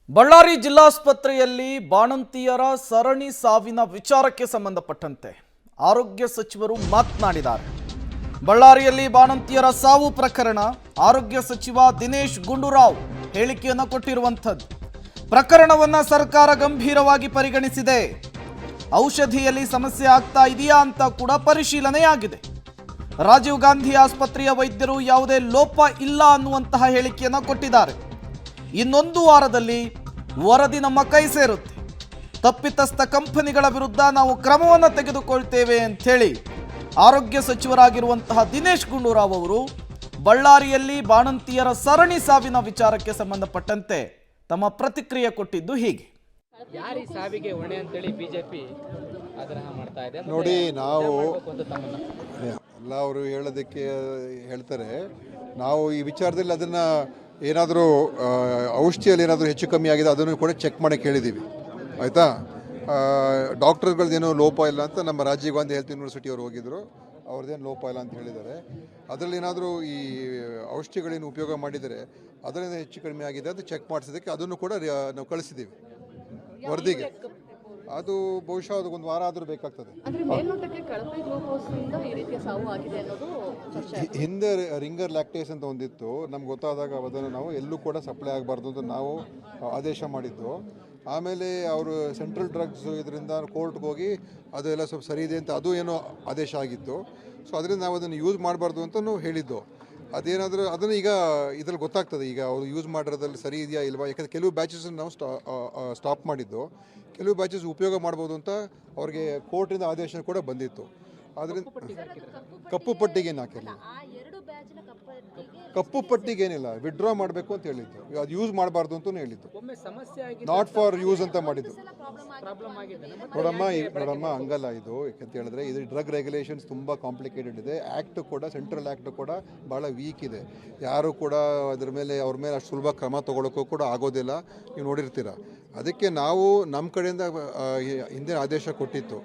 ಬಳ್ಳಾರಿ ಜಿಲ್ಲಾಸ್ಪತ್ರೆಯಲ್ಲಿ ಬಾಣಂತಿಯರ ಸರಣಿ ಸಾವಿನ ವಿಚಾರಕ್ಕೆ ಸಂಬಂಧಪಟ್ಟಂತೆ ಆರೋಗ್ಯ ಸಚಿವರು ಮಾತನಾಡಿದ್ದಾರೆ. ಬಳ್ಳಾರಿಯಲ್ಲಿ ಬಾಣಂತಿಯರ ಸಾವು ಪ್ರಕರಣ ಆರೋಗ್ಯ ಸಚಿವ ದಿನೇಶ್ ಗುಂಡೂರಾವ್ ಹೇಳಿಕೆಯನ್ನು ಕೊಟ್ಟಿರುವಂಥದ್ದು. ಪ್ರಕರಣವನ್ನು ಸರ್ಕಾರ ಗಂಭೀರವಾಗಿ ಪರಿಗಣಿಸಿದೆ. ಔಷಧಿಯಲ್ಲಿ ಸಮಸ್ಯೆ ಆಗ್ತಾ ಇದೆಯಾ ಅಂತ ಕೂಡ ಪರಿಶೀಲನೆಯಾಗಿದೆ. ರಾಜೀವ್ ಗಾಂಧಿ ಆಸ್ಪತ್ರೆಯ ವೈದ್ಯರು ಯಾವುದೇ ಲೋಪ ಇಲ್ಲ ಅನ್ನುವಂತಹ ಹೇಳಿಕೆಯನ್ನು ಕೊಟ್ಟಿದ್ದಾರೆ. ಇನ್ನೊಂದು ವಾರದಲ್ಲಿ ವರದಿ ನಮ್ಮ ಕೈ ಸೇರುತ್ತೆ. ತಪ್ಪಿತಸ್ಥ ಕಂಪನಿಗಳ ವಿರುದ್ಧ ನಾವು ಕ್ರಮವನ್ನು ತೆಗೆದುಕೊಳ್ತೇವೆ ಅಂತ ಹೇಳಿ ಆರೋಗ್ಯ ಸಚಿವರಾಗಿರುವಂತಹ ದಿನೇಶ್ ಗುಂಡೂರಾವ್ ಅವರು ಬಳ್ಳಾರಿಯಲ್ಲಿ ಬಾಣಂತಿಯರ ಸರಣಿ ಸಾವಿನ ವಿಚಾರಕ್ಕೆ ಸಂಬಂಧಪಟ್ಟಂತೆ ತಮ್ಮ ಪ್ರತಿಕ್ರಿಯೆ ಕೊಟ್ಟಿದ್ದು ಹೀಗೆ. ಯಾರಿ ಸಾವಿಗೆ ಹೊಣೆ ಅಂತೇಳಿ ಬಿಜೆಪಿ ಆಗ್ರಹ ಮಾಡ್ತಾ ಇದೆ. ನೋಡಿ, ನಾವು ಎಲ್ಲ ಅವರು ಹೇಳೋದಕ್ಕೆ ಹೇಳ್ತಾರೆ. ನಾವು ಈ ವಿಚಾರದಲ್ಲಿ ಅದನ್ನು ಏನಾದರೂ ಔಷಧಿಯಲ್ಲಿ ಏನಾದರೂ ಹೆಚ್ಚು ಕಮ್ಮಿ ಆಗಿದೆ ಅದನ್ನು ಕೂಡ ಚೆಕ್ ಮಾಡೋಕ್ಕೆ ಹೇಳಿದ್ದೀವಿ, ಆಯಿತಾ. ಡಾಕ್ಟರ್ಗಳದ್ದೇನೋ ಲೋಪ ಇಲ್ಲ ಅಂತ ನಮ್ಮ ರಾಜೀವ್ ಗಾಂಧಿ ಹೆಲ್ತ್ ಯೂನಿವರ್ಸಿಟಿಯವರು ಹೋಗಿದ್ದರು, ಅವ್ರದ್ದೇನು ಲೋಪ ಇಲ್ಲ ಅಂತ ಹೇಳಿದ್ದಾರೆ. ಅದರಲ್ಲಿ ಏನಾದರೂ ಈ ಔಷಧಿಗಳೇನು ಉಪಯೋಗ ಮಾಡಿದರೆ ಅದರಿಂದ ಹೆಚ್ಚು ಕಡಿಮೆ ಆಗಿದೆ ಅಂತ ಚೆಕ್ ಮಾಡಿಸೋದಕ್ಕೆ ಅದನ್ನು ಕೂಡ ನಾವು ಕಳಿಸಿದ್ದೀವಿ ವರದಿಗೆ. ಅದು ಬಹುಶಃ ಅದಕ್ಕೊಂದು ವಾರ ಆದರೂ ಬೇಕಾಗ್ತದೆ. ಹಿಂದೆ ರಿಂಗರ್ ಲ್ಯಾಕ್ಟೇಸ್ ಅಂತ ಒಂದಿತ್ತು, ನಮ್ಗೆ ಗೊತ್ತಾದಾಗ ಅದನ್ನು ನಾವು ಎಲ್ಲೂ ಕೂಡ ಸಪ್ಲೈ ಆಗಬಾರ್ದು ಅಂತ ನಾವು ಆದೇಶ ಮಾಡಿದ್ದು. ಆಮೇಲೆ ಅವರು ಸೆಂಟ್ರಲ್ ಡ್ರಗ್ಸ್ ಇದರಿಂದ ಕೋರ್ಟ್ಗೆ ಹೋಗಿ ಅದು ಎಲ್ಲ ಸ್ವಲ್ಪ ಸರಿ ಇದೆ ಅಂತ ಅದು ಏನೋ ಆದೇಶ ಆಗಿತ್ತು. ಸೊ ಅದರಿಂದ ನಾವು ಅದನ್ನು ಯೂಸ್ ಮಾಡಬಾರ್ದು ಅಂತ ನಾವು ಹೇಳಿದ್ದು. ಅದೇನಾದರೂ ಅದನ್ನು ಈಗ ಇದ್ರಲ್ಲಿ ಗೊತ್ತಾಗ್ತದೆ, ಈಗ ಅವರು ಯೂಸ್ ಮಾಡಿರೋದ್ರಲ್ಲಿ ಸರಿ ಇದೆಯಾ ಇಲ್ವಾ. ಯಾಕಂದರೆ ಕೆಲವು ಬ್ಯಾಚಸ್ ನಾವು ಸ್ಟಾಪ್ ಮಾಡಿದ್ದು, ಕೆಲವು ಬ್ಯಾಚಸ್ ಉಪಯೋಗ ಮಾಡ್ಬೋದು ಅಂತ ಅವ್ರಿಗೆ ಕೋರ್ಟಿಂದ ಆದೇಶ ಕೂಡ ಬಂದಿತ್ತು. ಅದರಿಂದ ಕಪ್ಪು ಪಟ್ಟಿಗೇನು ಹಾಕಿಲ್ಲ, ಕಪ್ಪು ಪಟ್ಟಿಗೇನಿಲ್ಲ, ವಿಡ್ರಾ ಮಾಡಬೇಕು ಅಂತ ಹೇಳಿದ್ದು. ಅದು ಯೂಸ್ ಮಾಡಬಾರ್ದು ಅಂತಲೂ ಹೇಳಿದ್ದು, ನಾಟ್ ಫಾರ್ ಯೂಸ್ ಅಂತ ಮಾಡಿದ್ದು. ನೋಡಮ್ಮ ಹಂಗಲ್ಲ ಇದು. ಯಾಕಂತ ಹೇಳಿದ್ರೆ ಇದು ಡ್ರಗ್ ರೆಗ್ಯುಲೇಷನ್ಸ್ ತುಂಬ ಕಾಂಪ್ಲಿಕೇಟೆಡ್ ಇದೆ. ಆ್ಯಕ್ಟ್ ಕೂಡ ಸೆಂಟ್ರಲ್ ಆ್ಯಕ್ಟ್ ಕೂಡ ಭಾಳ ವೀಕ್ ಇದೆ. ಯಾರು ಕೂಡ ಅದ್ರ ಮೇಲೆ ಅವ್ರ ಮೇಲೆ ಅಷ್ಟು ಸುಲಭ ಕ್ರಮ ತೊಗೊಳಕ್ಕೂ ಕೂಡ ಆಗೋದಿಲ್ಲ, ನೀವು ನೋಡಿರ್ತೀರ. ಅದಕ್ಕೆ ನಾವು ನಮ್ಮ ಕಡೆಯಿಂದ ಹಿಂದಿನ ಆದೇಶ ಕೊಟ್ಟಿತ್ತು.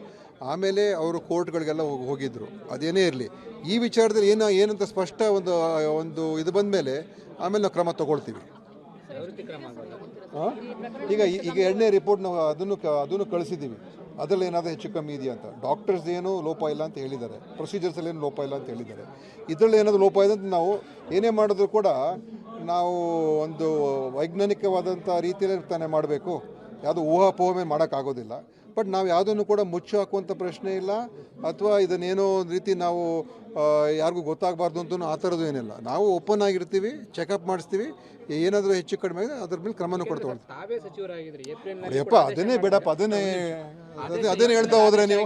ಆಮೇಲೆ ಅವರು ಕೋರ್ಟ್ಗಳಿಗೆಲ್ಲ ಹೋಗಿದ್ರು. ಅದೇನೇ ಇರಲಿ, ಈ ವಿಚಾರದಲ್ಲಿ ಏನಂತ ಸ್ಪಷ್ಟ ಒಂದು ಇದು ಬಂದ ಮೇಲೆ ಆಮೇಲೆ ನಾವು ಕ್ರಮ ತಗೊಳ್ತೀವಿ. ಈಗ ಎರಡನೇ ರಿಪೋರ್ಟ್ ನಾವು ಅದನ್ನು ಕಳಿಸಿದ್ದೀವಿ. ಅದರಲ್ಲಿ ಏನಾದರೂ ಹೆಚ್ಚು ಕಮ್ಮಿ ಇದೆಯಾ ಅಂತ. ಡಾಕ್ಟರ್ಸ್ ಏನು ಲೋಪ ಇಲ್ಲ ಅಂತ ಹೇಳಿದ್ದಾರೆ, ಪ್ರೊಸೀಜರ್ಸಲ್ಲಿ ಏನು ಲೋಪ ಇಲ್ಲ ಅಂತ ಹೇಳಿದ್ದಾರೆ. ಇದರಲ್ಲಿ ಏನಾದರೂ ಲೋಪ ಇದೆ ಅಂತ ನಾವು ಏನೇ ಮಾಡಿದ್ರು ಕೂಡ ನಾವು ಒಂದು ವೈಜ್ಞಾನಿಕವಾದಂಥ ರೀತಿಯಲ್ಲಿ ತಾನೇ ಮಾಡಬೇಕು. ಯಾವುದೋ ಊಹಾಪೋಹ ಮೇಲೆ ಮಾಡೋಕ್ಕಾಗೋದಿಲ್ಲ. ಬಟ್ ನಾವು ಯಾವುದನ್ನು ಕೂಡ ಮುಚ್ಚು ಹಾಕುವಂಥ ಪ್ರಶ್ನೆ ಇಲ್ಲ, ಅಥವಾ ಇದನ್ನೇನೋ ಒಂದು ರೀತಿ ನಾವು ಯಾರಿಗೂ ಗೊತ್ತಾಗಬಾರ್ದು ಅಂತಲೂ ಆ ಥರದ್ದು ಏನಿಲ್ಲ. ನಾವು ಓಪನ್ ಆಗಿರ್ತೀವಿ, ಚೆಕಪ್ ಮಾಡಿಸ್ತೀವಿ. ಏನಾದರೂ ಹೆಚ್ಚು ಕಡಿಮೆ ಆಗಿದೆ ಅದ್ರ ಮೇಲೆ ಕ್ರಮನೂ ಕೊಡ್ತೀವಿ. ಅದನ್ನೇ ಬೇಡಪ್ಪ, ಅದನ್ನೇ ಹೇಳ್ತಾ ಹೋದ್ರೆ ನೀವು